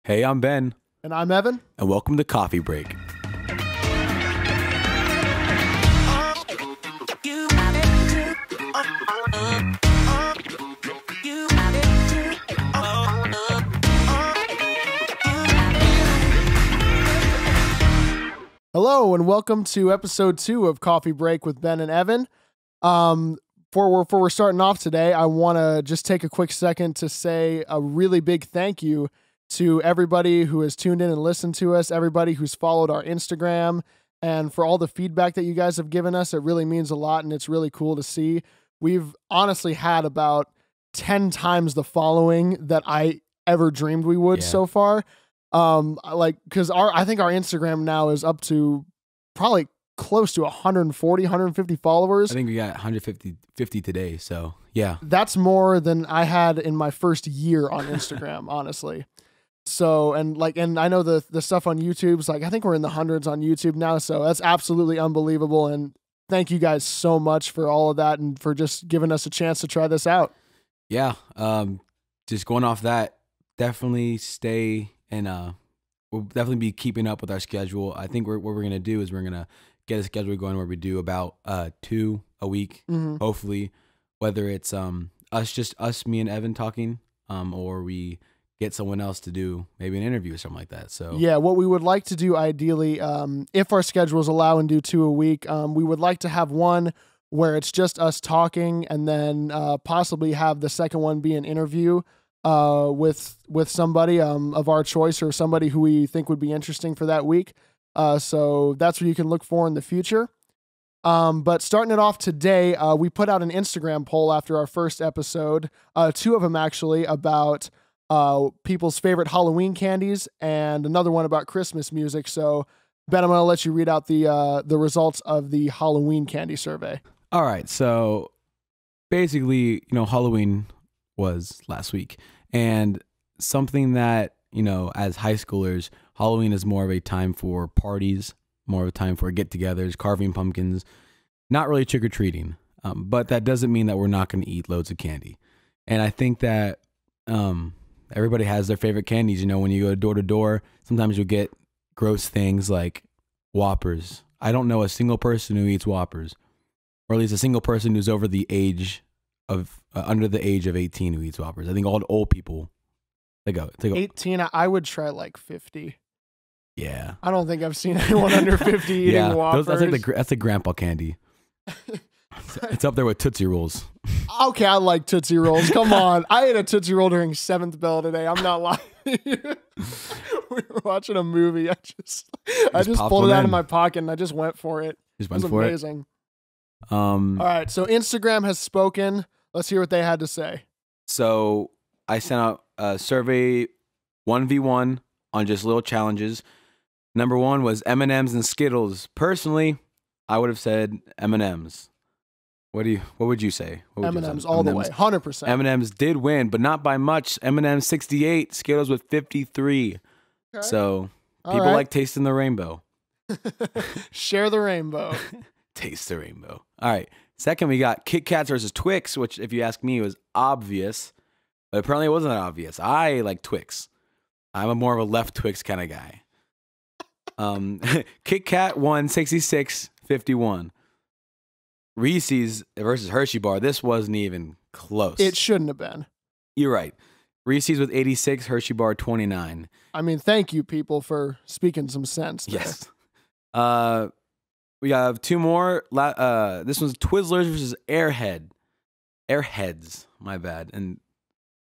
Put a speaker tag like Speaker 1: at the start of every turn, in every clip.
Speaker 1: Hey, I'm Ben.
Speaker 2: And I'm Evan.
Speaker 1: And welcome to Coffee Break.
Speaker 2: Hello, and welcome to episode 2 of Coffee Break with Ben and Evan. Before we're starting off today, I want to just take a quick second to say a really big thank you to everybody who has tuned in and listened to us, everybody who's followed our Instagram, and for all the feedback that you guys have given us. It really means a lot, and it's really cool to see. We've honestly had about 10 times the following that I ever dreamed we would so far. Because I think our Instagram now is up to probably close to 140, 150 followers.
Speaker 1: I think we got 150 today. So yeah,
Speaker 2: that's more than I had in my first year on Instagram, honestly. So, and I know the stuff on YouTube's like, I think we're in the hundreds on YouTube now. So that's absolutely unbelievable. And thank you guys so much for all of that and for just giving us a chance to try this out.
Speaker 1: Yeah. Just going off that, definitely stay and we'll definitely be keeping up with our schedule. I think what we're going to do is we're going to get a schedule going where we do about 2 a week, hopefully, whether it's us, me and Evan talking, or we get someone else to do maybe an interview or something like that. So
Speaker 2: yeah, what we would like to do ideally, if our schedules allow and do 2 a week, we would like to have one where it's just us talking, and then possibly have the second one be an interview with somebody of our choice or somebody who we think would be interesting for that week. So that's what you can look for in the future. But starting it off today, we put out an Instagram poll after our first episode, 2 of them actually, about people's favorite Halloween candies and another one about Christmas music. So Ben, I'm going to let you read out the results of the Halloween candy survey.
Speaker 1: All right. So basically, Halloween was last week, and something that, as high schoolers, Halloween is more of a time for parties, more of a time for get-togethers, carving pumpkins, not really trick-or-treating. But that doesn't mean that we're not going to eat loads of candy. And I think that everybody has their favorite candies. When you go door to door, sometimes you'll get gross things like Whoppers. I don't know a single person who eats Whoppers, or at least a single person who's over the age of under the age of 18 who eats Whoppers. I think all the old people, they go
Speaker 2: 18. I would try like 50.
Speaker 1: Yeah,
Speaker 2: I don't think I've seen anyone under 50 eating Whoppers.
Speaker 1: That's the grandpa candy. It's up there with Tootsie Rolls.
Speaker 2: Okay, I like Tootsie Rolls. Come on. I ate a Tootsie Roll during 7th bell today. I'm not lying. We were watching a movie. I just pulled it out of my pocket and I just went for it. It was amazing. All right, so Instagram has spoken. Let's hear what they had to say.
Speaker 1: So I sent out a survey 1v1 on just little challenges. Number 1 was M&Ms and Skittles. Personally, I would have said M&Ms. What would you say?
Speaker 2: M&Ms all the way, 100%.
Speaker 1: M&Ms did win, but not by much. M&Ms 68, Skittles with 53. Okay. So people like tasting the rainbow.
Speaker 2: Share the rainbow.
Speaker 1: Taste the rainbow. All right. Second, we got Kit Kats versus Twix, which, if you ask me, was obvious. But apparently it wasn't obvious. I like Twix. I'm more of a left Twix kind of guy. Kit Kat won 66-51. Reese's versus Hershey Bar. This wasn't even close.
Speaker 2: It shouldn't have been.
Speaker 1: You're right. Reese's with 86, Hershey Bar 29.
Speaker 2: I mean, thank you, people, for speaking some sense there.
Speaker 1: Yes. We have 2 more. This one's Twizzlers versus Airheads. My bad. And,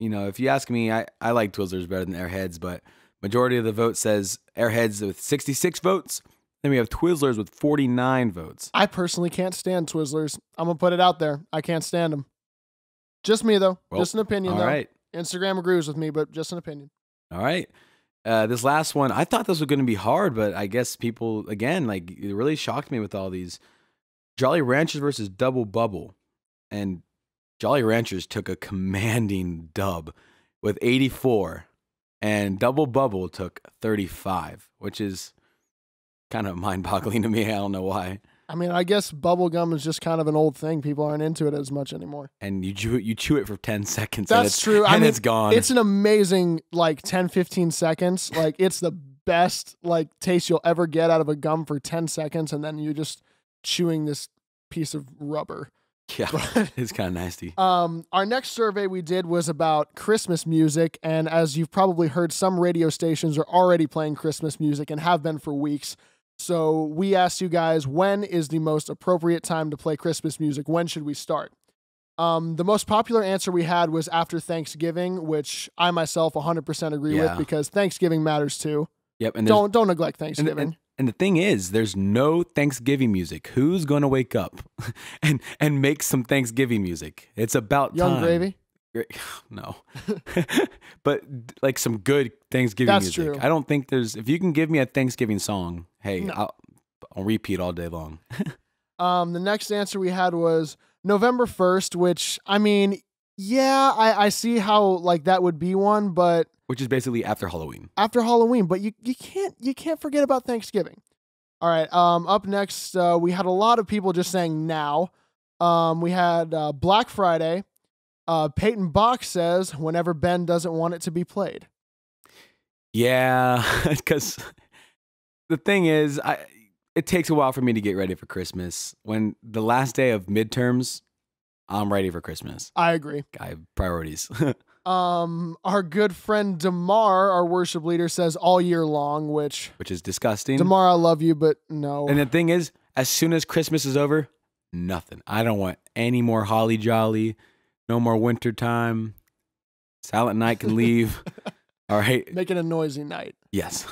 Speaker 1: if you ask me, I like Twizzlers better than Airheads, but majority of the vote says Airheads with 66 votes. Then we have Twizzlers with 49 votes.
Speaker 2: I personally can't stand Twizzlers. I'm going to put it out there. I can't stand them. Just me, though. Well, just an opinion, though. All right. Instagram agrees with me, but just an opinion.
Speaker 1: All right. This last one, I thought this was going to be hard, but I guess people, again, it really shocked me with all these. Jolly Ranchers versus Double Bubble. And Jolly Ranchers took a commanding dub with 84. And Double Bubble took 35, which is kind of mind-boggling to me. I don't know why.
Speaker 2: I mean, I guess bubble gum is just kind of an old thing. People aren't into it as much anymore.
Speaker 1: And you chew it for 10 seconds.
Speaker 2: That's true.
Speaker 1: And it's gone.
Speaker 2: It's an amazing, like, 10, 15 seconds. Like, it's the best, like, taste you'll ever get out of a gum for 10 seconds. And then you're just chewing this piece of rubber.
Speaker 1: Yeah, it's kind of nasty.
Speaker 2: Our next survey we did was about Christmas music. And as you've probably heard, some radio stations are already playing Christmas music and have been for weeks. So we asked you guys, when is the most appropriate time to play Christmas music? When should we start? The most popular answer we had was after Thanksgiving, which I myself 100% agree with, because Thanksgiving matters too.
Speaker 1: Yep. And
Speaker 2: don't neglect Thanksgiving.
Speaker 1: And the thing is, there's no Thanksgiving music. Who's going to wake up and make some Thanksgiving music? It's about
Speaker 2: Young Gravy?
Speaker 1: No. But like some good Thanksgiving
Speaker 2: That's
Speaker 1: music.
Speaker 2: true.
Speaker 1: I don't think if you can give me a Thanksgiving song, hey, no. I'll repeat all day long.
Speaker 2: The next answer we had was November 1st, which, I mean, yeah, I see how like that would be one, but
Speaker 1: which is basically after Halloween.
Speaker 2: After Halloween, but you can't forget about Thanksgiving. All right. Up next, we had a lot of people just saying now. We had Black Friday. Peyton Bach says whenever Ben doesn't want it to be played.
Speaker 1: Yeah, because the thing is, it takes a while for me to get ready for Christmas. When the last day of midterms, I'm ready for Christmas.
Speaker 2: I agree.
Speaker 1: I have priorities.
Speaker 2: Our good friend Damar, our worship leader, says all year long, which
Speaker 1: is disgusting.
Speaker 2: Damar, I love you, but no.
Speaker 1: And the thing is, as soon as Christmas is over, nothing. I don't want any more holly jolly, no more winter time. Silent Night can leave. All right.
Speaker 2: Make it a noisy night.
Speaker 1: Yes.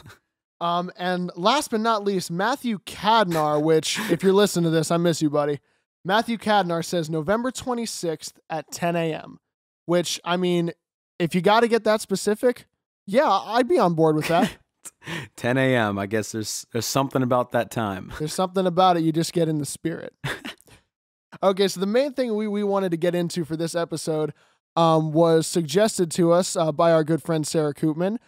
Speaker 2: And last but not least, Matthew Cadnar, which if you're listening to this, I miss you, buddy. Matthew Cadnar says November 26th at 10 a.m., which, I mean, if you got to get that specific, yeah, I'd be on board with that.
Speaker 1: 10 a.m. I guess there's something about that time.
Speaker 2: There's something about it. You just get in the spirit. Okay, so the main thing we wanted to get into for this episode was suggested to us by our good friend Sarah Koopman.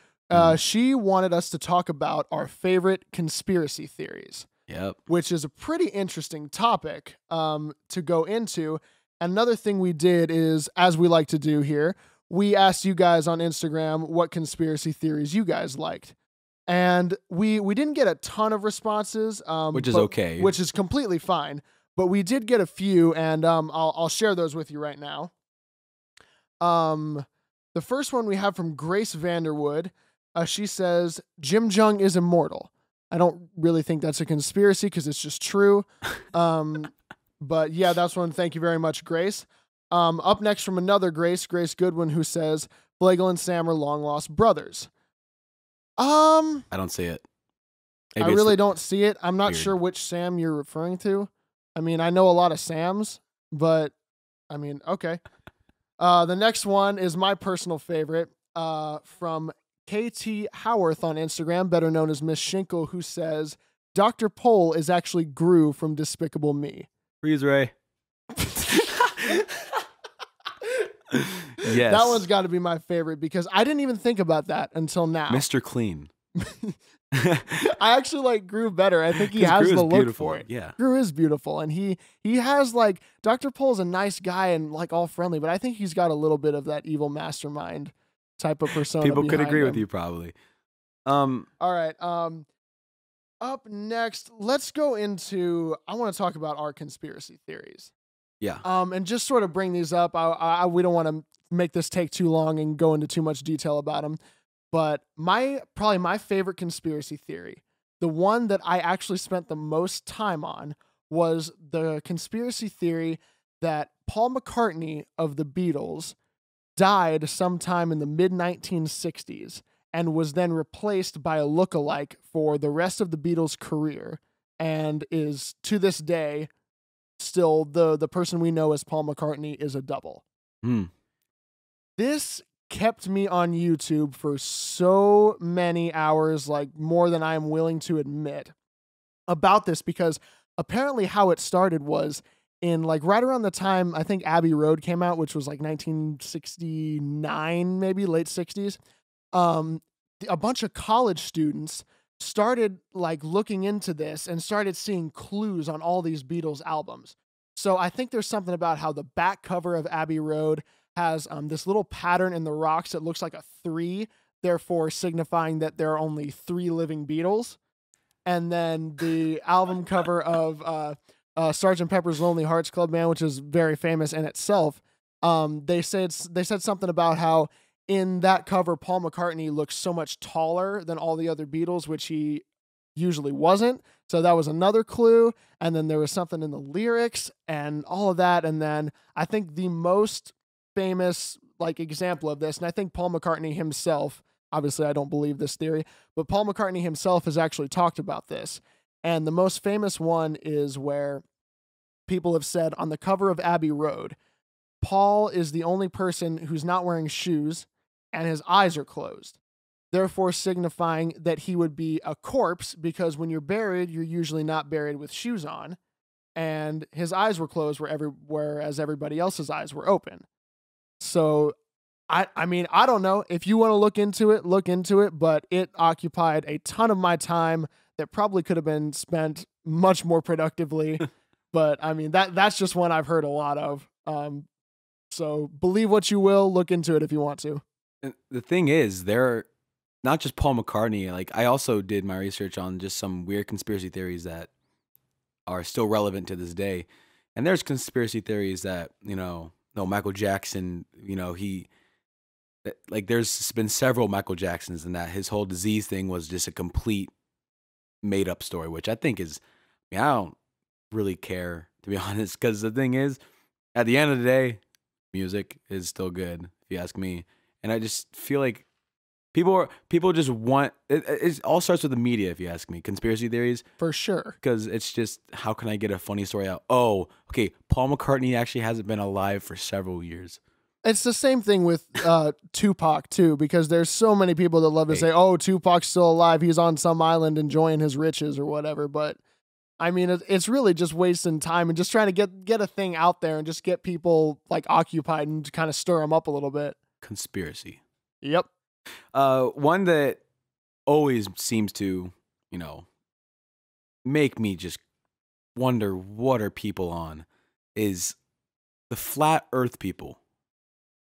Speaker 2: She wanted us to talk about our favorite conspiracy theories.
Speaker 1: Yep.
Speaker 2: Which is a pretty interesting topic to go into. Another thing we did is, as we like to do here, we asked you guys on Instagram what conspiracy theories you guys liked. And we didn't get a ton of responses.
Speaker 1: Which is okay.
Speaker 2: Which is completely fine. But we did get a few, and I'll share those with you right now. The first one we have from Grace Vanderwood. She says, Jim Jung is immortal. I don't really think that's a conspiracy because it's just true. But yeah, that's one. Thank you very much, Grace. Up next from another Grace Goodwin, who says Flagel and Sam are long lost brothers.
Speaker 1: I don't see it.
Speaker 2: Maybe I really don't see it. I'm not sure which Sam you're referring to. I mean, I know a lot of Sams, but I mean, okay. The next one is my personal favorite from KT Howarth on Instagram, better known as Miss Shinkle, who says Dr. Pole is actually Gru from Despicable Me.
Speaker 1: Freeze Ray. Yes.
Speaker 2: That one's got to be my favorite because I didn't even think about that until now.
Speaker 1: Mr. Clean.
Speaker 2: I actually like Gru better. I think he has
Speaker 1: Gru
Speaker 2: the look
Speaker 1: beautiful.
Speaker 2: for it.
Speaker 1: Yeah.
Speaker 2: Gru is beautiful. And he has like, Dr. Pole's a nice guy and like all friendly, but I think he's got a little bit of that evil mastermind type of persona.
Speaker 1: People could agree
Speaker 2: him.
Speaker 1: with you probably.
Speaker 2: All right. Up next, let's go into, I want to talk about our conspiracy theories.
Speaker 1: Yeah.
Speaker 2: And just sort of bring these up. We don't want to make this take too long and go into too much detail about them. But probably my favorite conspiracy theory, the one that I actually spent the most time on, was the conspiracy theory that Paul McCartney of the Beatles died sometime in the mid-1960s and was then replaced by a lookalike for the rest of the Beatles' career and is, to this day, still the person we know as Paul McCartney is a double. This kept me on YouTube for so many hours, like more than I am willing to admit, about this, because apparently how it started was in like right around the time I think Abbey Road came out, which was like 1969, maybe late 60s. A bunch of college students started like looking into this and started seeing clues on all these Beatles albums. So I think there's something about how the back cover of Abbey Road has this little pattern in the rocks that looks like a 3, therefore signifying that there are only 3 living Beatles. And then the album cover of Sgt. Pepper's Lonely Hearts Club Band, which is very famous in itself, they said something about how in that cover Paul McCartney looks so much taller than all the other Beatles, which he usually wasn't. So that was another clue. And then there was something in the lyrics and all of that. And then I think the most famous like example of this, and I think Paul McCartney himself, obviously I don't believe this theory, but Paul McCartney himself has actually talked about this. And the most famous one is where people have said on the cover of Abbey Road, Paul is the only person who's not wearing shoes and his eyes are closed, therefore signifying that he would be a corpse, because when you're buried, you're usually not buried with shoes on, and his eyes were closed whereas everybody else's eyes were open. So, I mean, I don't know. If you want to look into it, but it occupied a ton of my time that probably could have been spent much more productively. But I mean, that's just one I've heard a lot of. So believe what you will, look into it if you want to.
Speaker 1: And the thing is, they're not just Paul McCartney. Like, I also did my research on just some weird conspiracy theories that are still relevant to this day. And there's conspiracy theories that, no, Michael Jackson, like there's been several Michael Jacksons, and that his whole disease thing was just a complete made up story, which I think is, I don't really care, to be honest, because the thing is, at the end of the day, music is still good, if you ask me. And I just feel like people just want it all starts with the media, if you ask me. Conspiracy theories,
Speaker 2: for sure,
Speaker 1: because it's just, how can I get a funny story out? Oh, okay, Paul McCartney actually hasn't been alive for several years.
Speaker 2: It's the same thing with Tupac too, because there's so many people that love to say, oh, Tupac's still alive, he's on some island enjoying his riches or whatever. But I mean, it's really just wasting time and just trying to get a thing out there and just get people like occupied and kind of stir them up a little bit.
Speaker 1: Conspiracy.
Speaker 2: Yep.
Speaker 1: One that always seems to, make me just wonder what are people on is the flat earth people.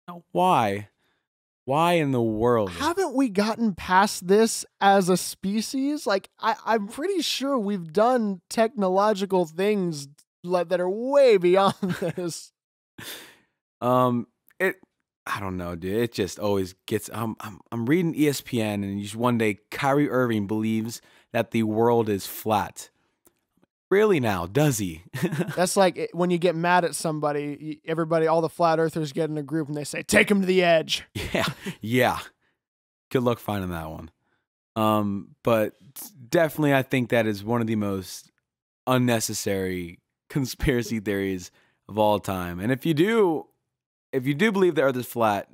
Speaker 1: Now, why? Why in the world?
Speaker 2: Haven't we gotten past this as a species? Like, I'm pretty sure we've done technological things that are way beyond this.
Speaker 1: I don't know, dude. It just always gets. I'm reading ESPN, and just one day Kyrie Irving believes that the world is flat. Really now, does he?
Speaker 2: That's like when you get mad at somebody, all the flat earthers get in a group and they say, take him to the edge.
Speaker 1: Yeah. Good luck finding that one. But definitely I think that is one of the most unnecessary conspiracy theories of all time. And if you do believe the earth is flat,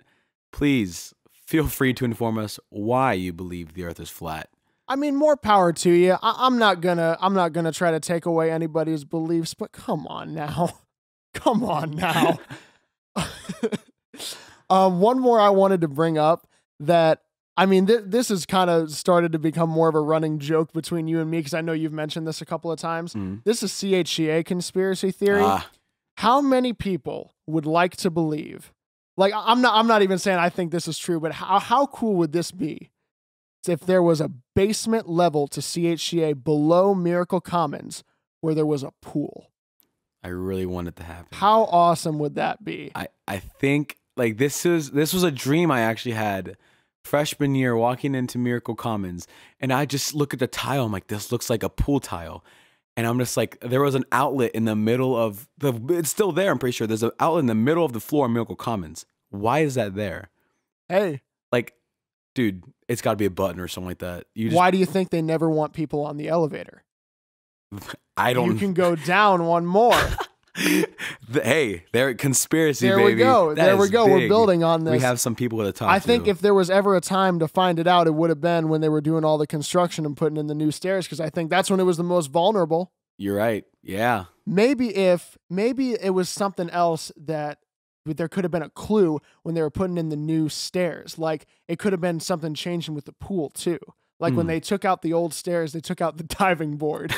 Speaker 1: please feel free to inform us why you believe the earth is flat.
Speaker 2: I mean, more power to you. I'm not gonna try to take away anybody's beliefs, but come on now. One more I wanted to bring up that, I mean, this has kind of started to become more of a running joke between you and me, because I know you've mentioned this a couple of times. This is CHGA conspiracy theory. How many people would like to believe, like, I'm not even saying I think this is true, but how cool would this be if there was a basement level to CHGA below Miracle Commons where there was a pool?
Speaker 1: I really want it to happen.
Speaker 2: How awesome would that be?
Speaker 1: I think, like, this was a dream I actually had freshman year, walking into Miracle Commons, and I just look at the tile. I'm like, this looks like a pool tile. And I'm just like, there was an outlet in the middle of it's still there, I'm pretty sure. There's an outlet in the middle of the floor in Miracle Commons. Why is that there?
Speaker 2: Hey.
Speaker 1: Like, dude, it's got to be a button or something like that.
Speaker 2: Why do you think they never want people on the elevator?
Speaker 1: You
Speaker 2: can go down one more.
Speaker 1: Hey, there, conspiracy,
Speaker 2: there
Speaker 1: baby.
Speaker 2: We go. There we go. Big. We're building on this.
Speaker 1: We have some people to talk
Speaker 2: to. I think if there was ever a time to find it out, it would have been when they were doing all the construction and putting in the new stairs, because I think that's when it was the most vulnerable.
Speaker 1: You're right. Yeah.
Speaker 2: Maybe it was something else that there could have been a clue when they were putting in the new stairs. Like, it could have been something changing with the pool too. Like when they took out the old stairs, they took out the diving board.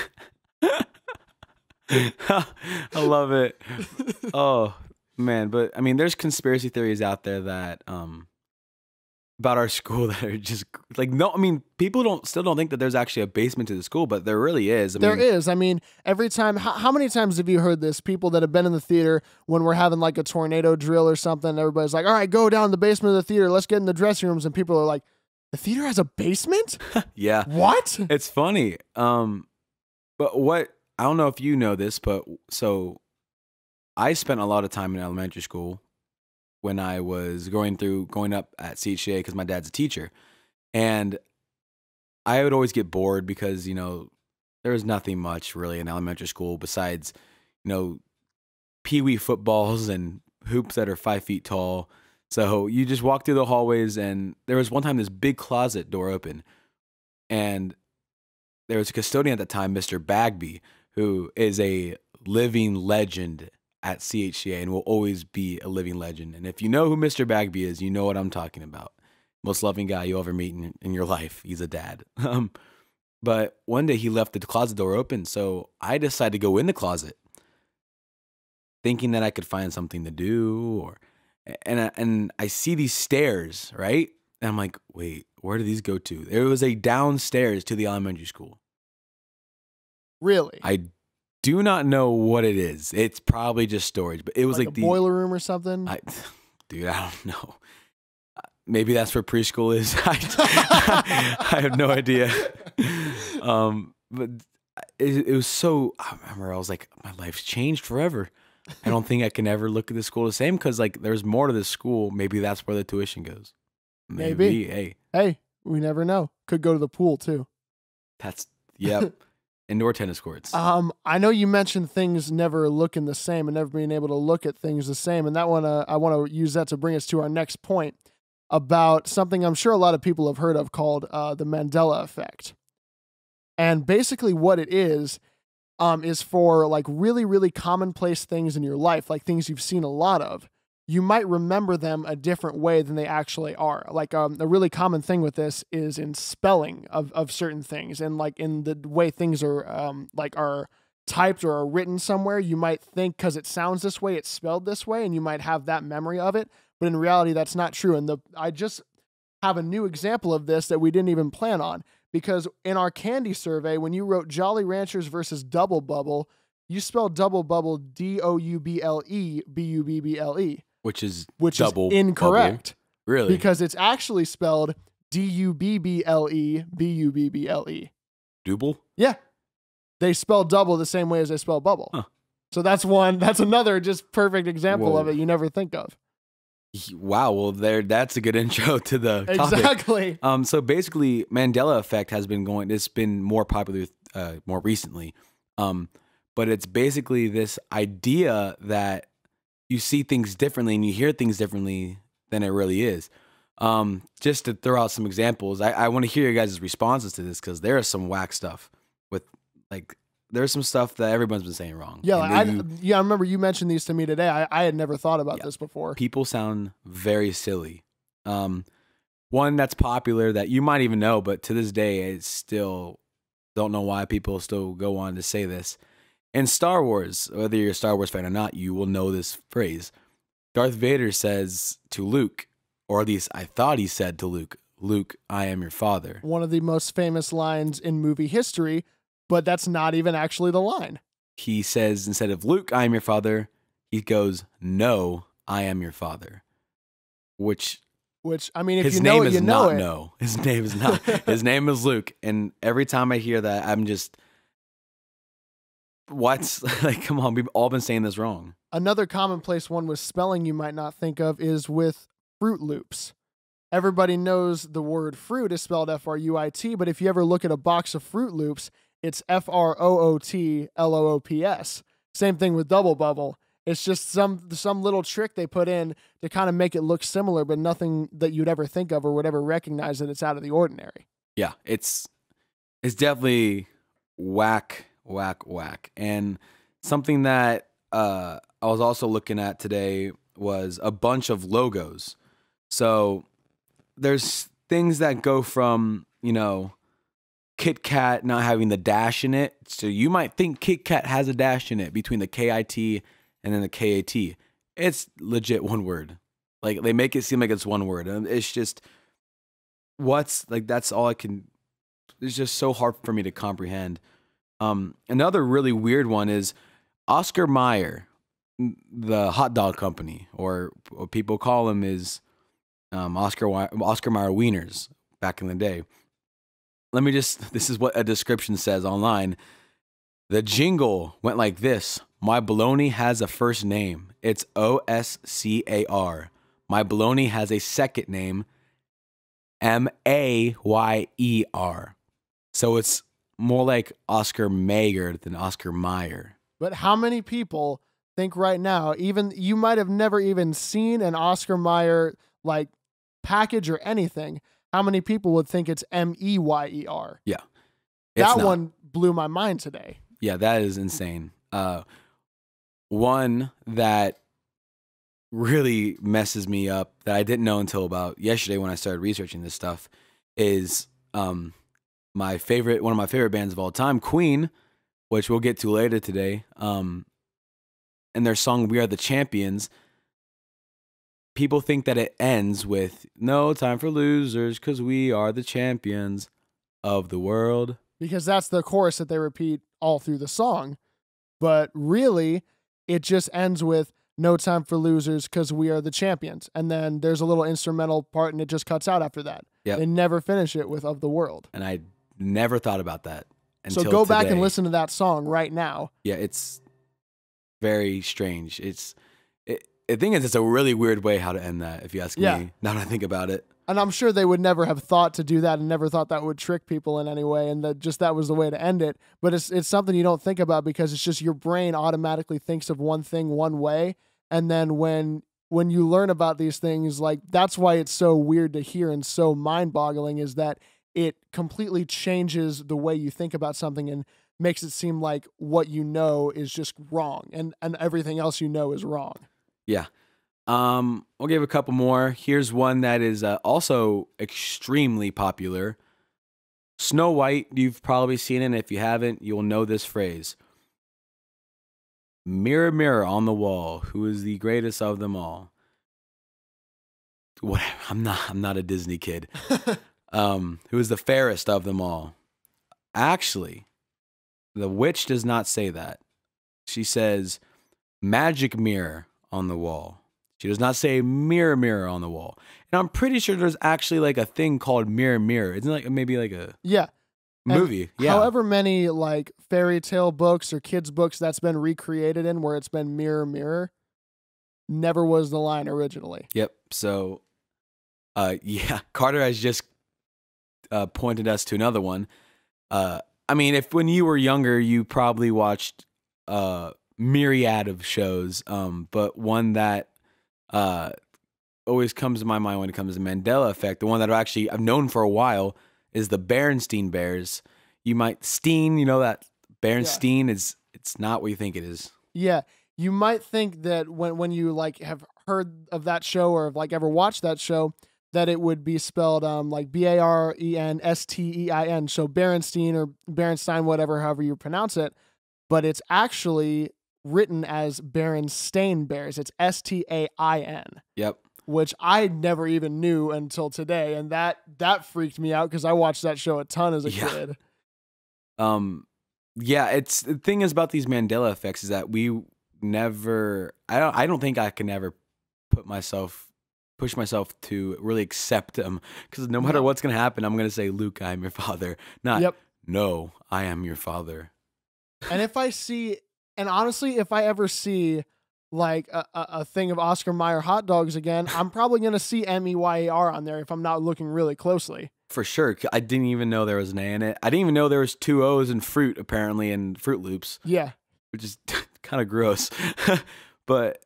Speaker 1: I love it. Oh man, but I mean, there's conspiracy theories out there that about our school that are just like no. I mean, people still don't think that there's actually a basement to the school, but there really is.
Speaker 2: There is. I mean, every time. How many times have you heard this? People that have been in the theater when we're having like a tornado drill or something. Everybody's like, "All right, go down the basement of the theater. Let's get in the dressing rooms." And people are like, "The theater has a basement?
Speaker 1: Yeah.
Speaker 2: What?"
Speaker 1: It's funny. But what I don't know if you know this, but so I spent a lot of time in elementary school when I was growing up at CHA because my dad's a teacher. And I would always get bored because, there was nothing much really in elementary school besides, pee-wee footballs and hoops that are 5 feet tall. So you just walk through the hallways, and there was one time this big closet door open, and there was a custodian at the time, Mr. Bagby, who is a living legend at CHCA and will always be a living legend. And if you know who Mr. Bagby is, you know what I'm talking about. Most loving guy you'll ever meet in your life. He's a dad. But one day he left the closet door open, so I decided to go in the closet, thinking that I could find something to do, and I see these stairs, right? And I'm like, wait, where do these go to? There was a downstairs to the elementary school.
Speaker 2: Really?
Speaker 1: I do not know what it is. It's probably just storage, but it was like
Speaker 2: a boiler room or something?
Speaker 1: Dude, I don't know. Maybe that's where preschool is. I have no idea. But it was so, I remember I was like, my life's changed forever. I don't think I can ever look at this school the same because like there's more to this school. Maybe that's where the tuition goes.
Speaker 2: Maybe. Hey, we never know. Could go to the pool too.
Speaker 1: Yep. Indoor tennis courts.
Speaker 2: I know you mentioned things never looking the same and never being able to look at things the same. And that one, I want to use that to bring us to our next point about something I'm sure a lot of people have heard of called the Mandela effect. And basically what it is for like really, really commonplace things in your life, like things you've seen a lot of. You might remember them a different way than they actually are. Like a really common thing with this is in spelling of certain things, and like in the way things are are typed or are written somewhere. You might think because it sounds this way, it's spelled this way, and you might have that memory of it. But in reality, that's not true. And I just have a new example of this that we didn't even plan on, because in our candy survey, when you wrote Jolly Ranchers versus Double Bubble, you spelled Double Bubble DOUBLE,
Speaker 1: which is
Speaker 2: incorrect.
Speaker 1: Bubble. Really?
Speaker 2: Because it's actually spelled DUBBLE.
Speaker 1: Double?
Speaker 2: Yeah. They spell double the same way as they spell bubble.
Speaker 1: Huh.
Speaker 2: So that's another just perfect example of it you never think of.
Speaker 1: Wow, well that's a good intro to the topic.
Speaker 2: Exactly.
Speaker 1: So basically Mandela effect it's been more popular more recently. But it's basically this idea that you see things differently and you hear things differently than it really is. Just to throw out some examples, I want to hear your guys' responses to this because there is some whack stuff with like there's some stuff that everyone's been saying wrong.
Speaker 2: Yeah, I remember you mentioned these to me today. I had never thought about this before.
Speaker 1: People sound very silly. One that's popular that you might even know, but to this day, I still don't know why people still go on to say this. In Star Wars, whether you're a Star Wars fan or not, you will know this phrase. Darth Vader says to Luke, or at least I thought he said to Luke, "Luke, I am your father."
Speaker 2: One of the most famous lines in movie history, but that's not even actually the line.
Speaker 1: He says, instead of "Luke, I am your father," he goes, "No, I am your father." Which
Speaker 2: I mean, if you know it, you know it.
Speaker 1: No, his name is not. His name is Luke. And every time I hear that, I'm just, what? Like, come on, we've all been saying this wrong.
Speaker 2: Another commonplace one with spelling you might not think of is with Fruit Loops. Everybody knows the word fruit is spelled Fruit, but if you ever look at a box of Fruit Loops, it's FROOTLOOPS. Same thing with Double Bubble. It's just some little trick they put in to kind of make it look similar, but nothing that you'd ever think of or would ever recognize that it's out of the ordinary.
Speaker 1: Yeah, it's definitely whack. And something that I was also looking at today was a bunch of logos. So there's things that go from, Kit Kat not having the dash in it. So you might think Kit Kat has a dash in it between the KIT and then the KAT. It's legit one word. Like, they make it seem like it's one word. And it's just, that's all I can, it's just so hard for me to comprehend. Another really weird one is Oscar Mayer, the hot dog company, or what people call him is Oscar Mayer Wieners back in the day. This is what a description says online. The jingle went like this. My bologna has a first name. It's OSCAR. My bologna has a second name, MAYER. So it's more like Oscar Mayer than Oscar Mayer.
Speaker 2: But how many people think right now, even you might have never even seen an Oscar Mayer like package or anything, how many people would think it's MEYER?
Speaker 1: Yeah.
Speaker 2: That one blew my mind today.
Speaker 1: Yeah, that is insane. One that really messes me up that I didn't know until about yesterday when I started researching this stuff is one of my favorite bands of all time, Queen, which we'll get to later today. And their song "We Are the Champions." People think that it ends with "No time for losers, 'cause we are the champions of the world."
Speaker 2: Because that's the chorus that they repeat all through the song. But really, it just ends with "No time for losers, 'cause we are the champions." And then there's a little instrumental part and it just cuts out after that.
Speaker 1: Yep.
Speaker 2: They never finish it with "of the world."
Speaker 1: And I never thought about that until
Speaker 2: So go back
Speaker 1: today.
Speaker 2: and listen to that song right now.
Speaker 1: Yeah, it's very strange. The thing is, it's a really weird way how to end that, if you ask me, now that I think about it.
Speaker 2: And I'm sure they would never have thought to do that and never thought that would trick people in any way, and that was the way to end it. But it's something you don't think about because it's just your brain automatically thinks of one thing one way, and then when you learn about these things, like, that's why it's so weird to hear and so mind-boggling, is that it completely changes the way you think about something and makes it seem like what you know is just wrong, and everything else you know is wrong.
Speaker 1: Yeah. I'll give a couple more. Here's one that is also extremely popular. Snow White, you've probably seen it. If you haven't, you'll know this phrase. Mirror, mirror on the wall, who is the greatest of them all? What? I'm not a Disney kid. Who is the fairest of them all? Actually, the witch does not say that. She says, magic mirror on the wall. She does not say mirror, mirror on the wall. And I'm pretty sure there's actually like a thing called Mirror, Mirror. Isn't it like maybe like a movie?
Speaker 2: Yeah. However many like fairy tale books or kids books that's been recreated in where it's been mirror, mirror, never was the line originally.
Speaker 1: Yep. So, Carter has just pointed us to another one. I mean, if when you were younger, you probably watched myriad of shows, but one that always comes to my mind when it comes to Mandela effect, the one that I've known for a while, is the Berenstain Bears. You might that Berenstain is, it's not what you think it is.
Speaker 2: Yeah, you might think that when you like have heard of that show or have like ever watched that show, that it would be spelled like Barenstein, so Berenstain or Berenstain, whatever, however you pronounce it, but it's actually written as Berenstain Bears. It's Stain.
Speaker 1: Yep.
Speaker 2: Which I never even knew until today, and that freaked me out because I watched that show a ton as a kid.
Speaker 1: It's the thing is about these Mandela effects is that we never. I don't think I can ever push myself to really accept them, because no matter what's gonna happen, I'm gonna say, Luke, I am your father. Not no, I am your father.
Speaker 2: And honestly, if I ever see like a thing of Oscar Mayer hot dogs again, I'm probably going to see MEYER on there if I'm not looking really closely.
Speaker 1: For sure. I didn't even know there was an A in it. I didn't even know there was 2 O's in fruit, apparently, in Fruit Loops.
Speaker 2: Yeah.
Speaker 1: Which is kind of gross. But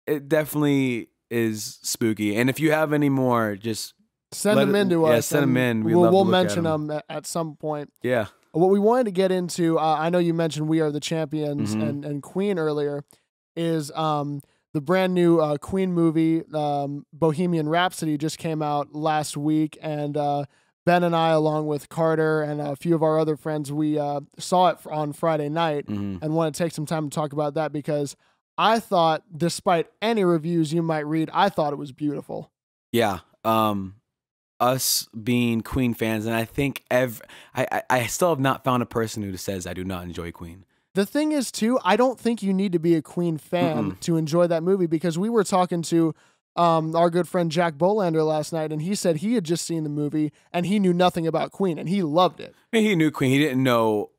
Speaker 1: it definitely is spooky. And if you have any more, just
Speaker 2: send them in to us.
Speaker 1: Yeah, send them in.
Speaker 2: We'll mention them at some point.
Speaker 1: Yeah.
Speaker 2: What we wanted to get into, I know you mentioned We Are the Champions and Queen earlier, is the brand new Queen movie, Bohemian Rhapsody, just came out last week, and Ben and I, along with Carter and a few of our other friends, we saw it on Friday night and want to take some time to talk about that because I thought, despite any reviews you might read, I thought it was beautiful.
Speaker 1: Yeah. Us being Queen fans, and I think I still have not found a person who says I do not enjoy Queen.
Speaker 2: The thing is, too, I don't think you need to be a Queen fan to enjoy that movie because we were talking to our good friend Jack Bolander last night, and he said he had just seen the movie and he knew nothing about Queen, and he loved it.
Speaker 1: I mean, he knew Queen. He didn't know.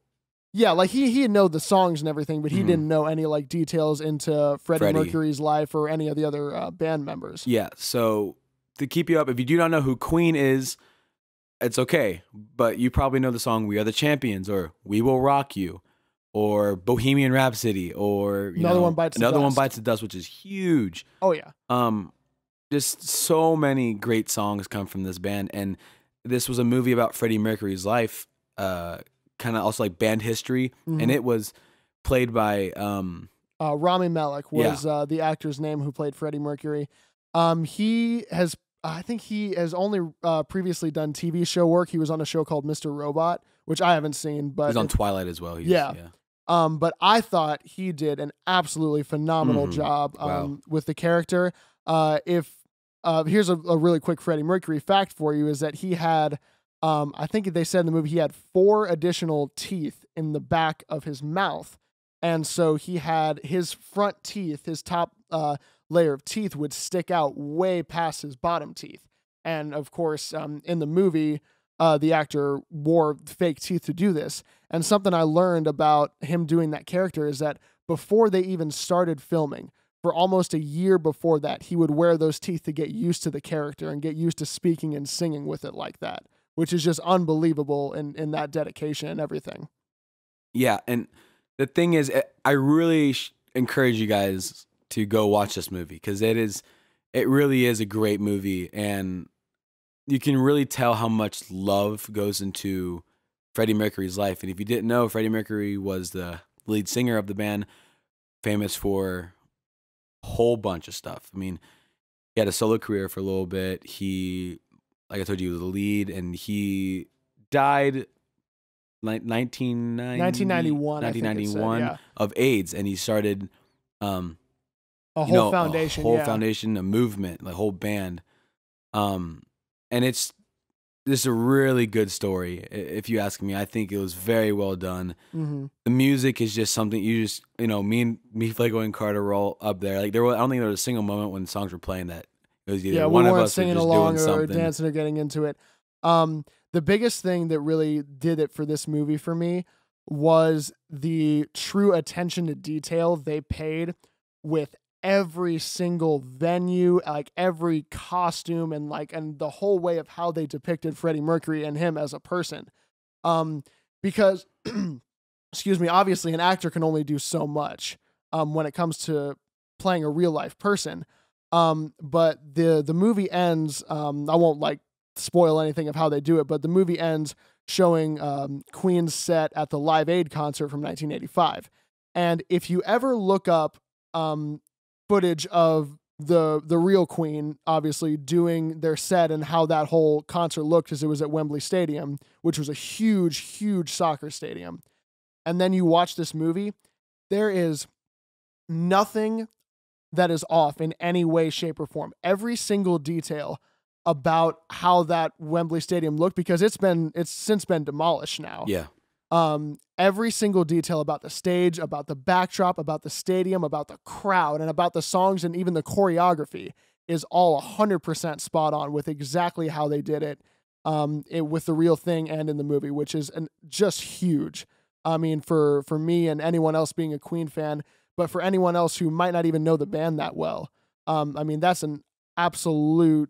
Speaker 2: Yeah, like he know the songs and everything, but he didn't know any like details into Freddie Mercury's life or any of the other band members.
Speaker 1: Yeah, so to keep you up, if you do not know who Queen is, it's okay, but you probably know the song "We Are the Champions" or "We Will Rock You" or "Bohemian Rhapsody" or
Speaker 2: Another One Bites
Speaker 1: the Dust, which is huge.
Speaker 2: Oh yeah.
Speaker 1: Just so many great songs come from this band, and this was a movie about Freddie Mercury's life, kind of also like band history, and it was played by
Speaker 2: Rami Malek was the actor's name who played Freddie Mercury. I think he has only previously done TV show work. He was on a show called Mr. Robot, which I haven't seen, but
Speaker 1: he's on Twilight as well.
Speaker 2: But I thought he did an absolutely phenomenal job with the character. Here's a really quick Freddie Mercury fact for you is that he had, I think they said in the movie, he had 4 additional teeth in the back of his mouth. And so he had his front teeth, his top layer of teeth would stick out way past his bottom teeth. And of course, in the movie, the actor wore fake teeth to do this. And something I learned about him doing that character is that before they even started filming, for almost a year before that, he would wear those teeth to get used to the character and get used to speaking and singing with it like that, which is just unbelievable in that dedication and everything.
Speaker 1: Yeah, and the thing is, I really encourage you guys to go watch this movie because it really is a great movie, and you can really tell how much love goes into Freddie Mercury's life. And if you didn't know, Freddie Mercury was the lead singer of the band, famous for a whole bunch of stuff. I mean, he had a solo career for a little bit. He, like I told you, was the lead, and he died 1991 of AIDS, and he started a
Speaker 2: whole foundation,
Speaker 1: a movement, a whole band. And this is a really good story. If you ask me, I think it was very well done. The music is just something me and Flaco and Carter were all up there. Like I don't think there was a single moment when songs were playing that it was either one of us
Speaker 2: singing
Speaker 1: or just
Speaker 2: along
Speaker 1: doing
Speaker 2: or
Speaker 1: something.
Speaker 2: dancing or getting into it. The biggest thing that really did it for this movie for me was the true attention to detail they paid with every single venue, like every costume and the whole way of how they depicted Freddie Mercury and him as a person. Because excuse me, obviously an actor can only do so much when it comes to playing a real life person. But the movie ends, I won't spoil anything of how they do it, but the movie ends showing Queen's set at the Live Aid concert from 1985. And if you ever look up footage of the real Queen, obviously doing their set and how that whole concert looked, because it was at Wembley Stadium, which was a huge, huge soccer stadium. And then you watch this movie, there is nothing that is off in any way, shape, or form. Every single detail about how that Wembley Stadium looked, because it's since been demolished now.
Speaker 1: Yeah.
Speaker 2: Every single detail about the stage, about the backdrop, about the stadium, about the crowd, and about the songs and even the choreography is all 100% spot on with exactly how they did it, with the real thing and in the movie, which is just huge. I mean, for me and anyone else being a Queen fan, but for anyone else who might not even know the band that well, I mean, that's an absolute,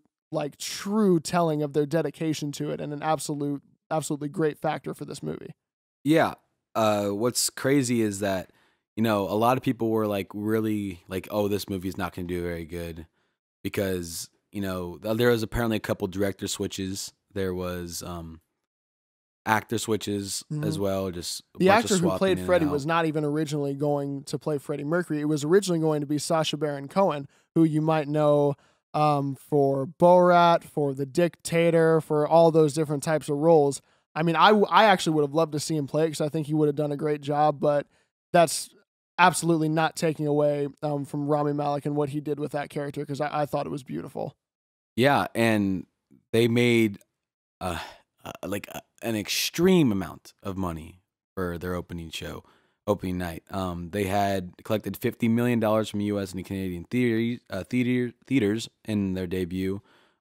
Speaker 2: true telling of their dedication to it and an absolutely great factor for this movie.
Speaker 1: Yeah. What's crazy is that, a lot of people were really oh, this movie's not going to do very good because, there was apparently a couple director switches. There was actor switches as well. Just
Speaker 2: the actor who played Freddie was not even originally going to play Freddie Mercury. It was originally going to be Sacha Baron Cohen, who you might know for Borat, for the dictator, for all those different types of roles. I mean, I actually would have loved to see him play it because I think he would have done a great job, but that's absolutely not taking away from Rami Malek and what he did with that character because I thought it was beautiful.
Speaker 1: Yeah, and they made an extreme amount of money for their opening night. They had collected $50 million from U.S. and Canadian theaters in their debut.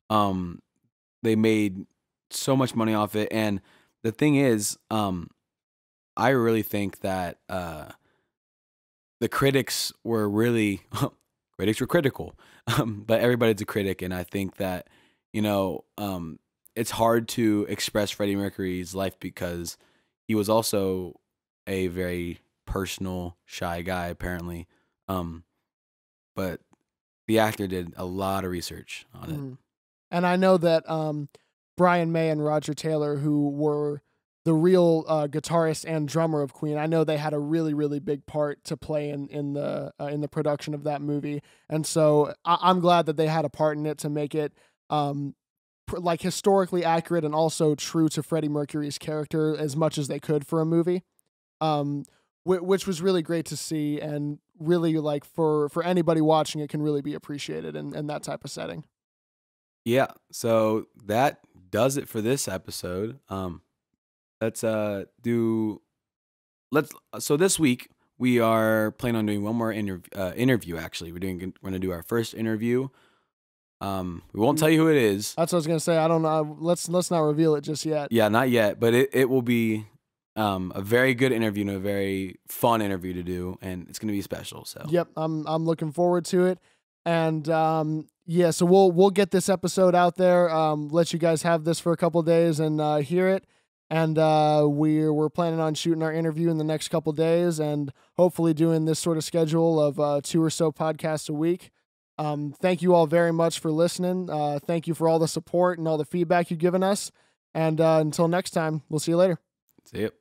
Speaker 1: They made so much money off it, and the thing is, I really think that the critics were really critics were critical, but everybody's a critic, and I think that it's hard to express Freddie Mercury's life because he was also a very personal, shy guy, apparently. But the actor did a lot of research on it.
Speaker 2: And I know that Brian May and Roger Taylor, who were the real guitarist and drummer of Queen, I know they had a really, really big part to play in the production of that movie. And so I'm glad that they had a part in it to make it like historically accurate and also true to Freddie Mercury's character as much as they could for a movie. Which was really great to see, and really like for anybody watching it can really be appreciated in that type of setting.
Speaker 1: Yeah, so that does it for this episode. So this week we are planning on doing one more interview. Actually, we're going to do our first interview. We won't tell you who it is.
Speaker 2: That's what I was gonna say. I don't know. Let's not reveal it just yet.
Speaker 1: Yeah, not yet, but it will be a very good interview and a very fun interview to do, and it's gonna be special. So
Speaker 2: yep, I'm looking forward to it, and yeah, so we'll get this episode out there. Let you guys have this for a couple days and hear it. And we're planning on shooting our interview in the next couple days, and hopefully doing this sort of schedule of 2 or so podcasts a week. Thank you all very much for listening. Thank you for all the support and all the feedback you've given us. And until next time, we'll see you later.
Speaker 1: See you.